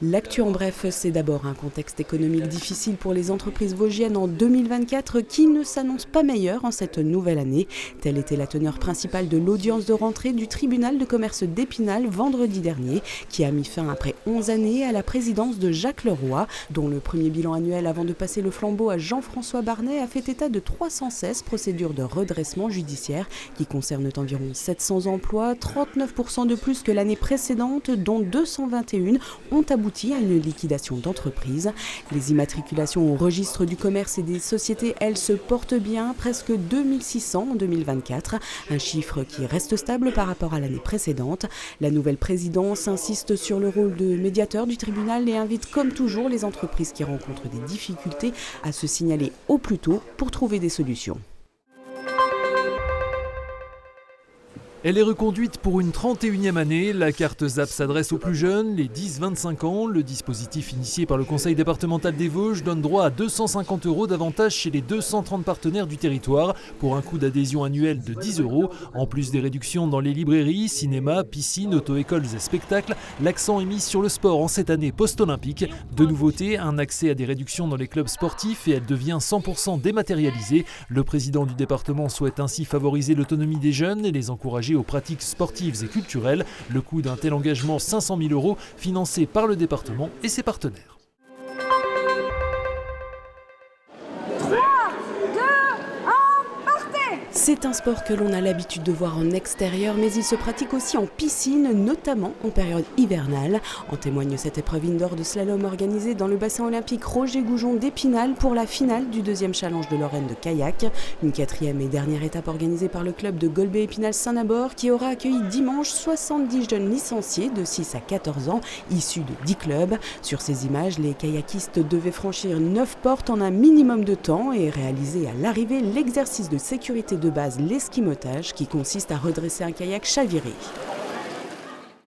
L'actu en bref, c'est d'abord un contexte économique difficile pour les entreprises vosgiennes en 2024 qui ne s'annonce pas meilleur en cette nouvelle année. Telle était la teneur principale de l'audience de rentrée du tribunal de commerce d'Épinal vendredi dernier, qui a mis fin après 11 années à la présidence de Jacques Leroy, dont le premier bilan annuel avant de passer le flambeau à Jean-François Barnet a fait état de 316 procédures de redressement judiciaire qui concernent environ 700 emplois, 39% de plus que l'année précédente, dont 221 ont abouti à une liquidation d'entreprise. Les immatriculations au registre du commerce et des sociétés, elles, se portent bien, presque 2600 en 2024, un chiffre qui reste stable par rapport à l'année précédente. La nouvelle présidence insiste sur le rôle de médiateur du tribunal et invite comme toujours les entreprises qui rencontrent des difficultés à se signaler au plus tôt pour trouver des solutions. Elle est reconduite pour une 31e année. La carte ZAP s'adresse aux plus jeunes, les 10-25 ans. Le dispositif initié par le conseil départemental des Vosges donne droit à 250 € d'avantage chez les 230 partenaires du territoire pour un coût d'adhésion annuel de 10 €. En plus des réductions dans les librairies, cinéma, piscines, auto-écoles et spectacles, l'accent est mis sur le sport en cette année post-olympique. De nouveautés, un accès à des réductions dans les clubs sportifs et elle devient 100% dématérialisée. Le président du département souhaite ainsi favoriser l'autonomie des jeunes et les encourager aux pratiques sportives et culturelles. Le coût d'un tel engagement, 500 000 €, financé par le département et ses partenaires. C'est un sport que l'on a l'habitude de voir en extérieur, mais il se pratique aussi en piscine, notamment en période hivernale. En témoigne cette épreuve indoor de slalom organisée dans le bassin olympique Roger Goujon d'Épinal pour la finale du deuxième challenge de Lorraine de kayak. Une quatrième et dernière étape organisée par le club de Golbet Épinal Saint-Nabor qui aura accueilli dimanche 70 jeunes licenciés de 6 à 14 ans issus de 10 clubs. Sur ces images, les kayakistes devaient franchir 9 portes en un minimum de temps et réaliser à l'arrivée l'exercice de sécurité de base, l'esquimotage, qui consiste à redresser un kayak chaviré.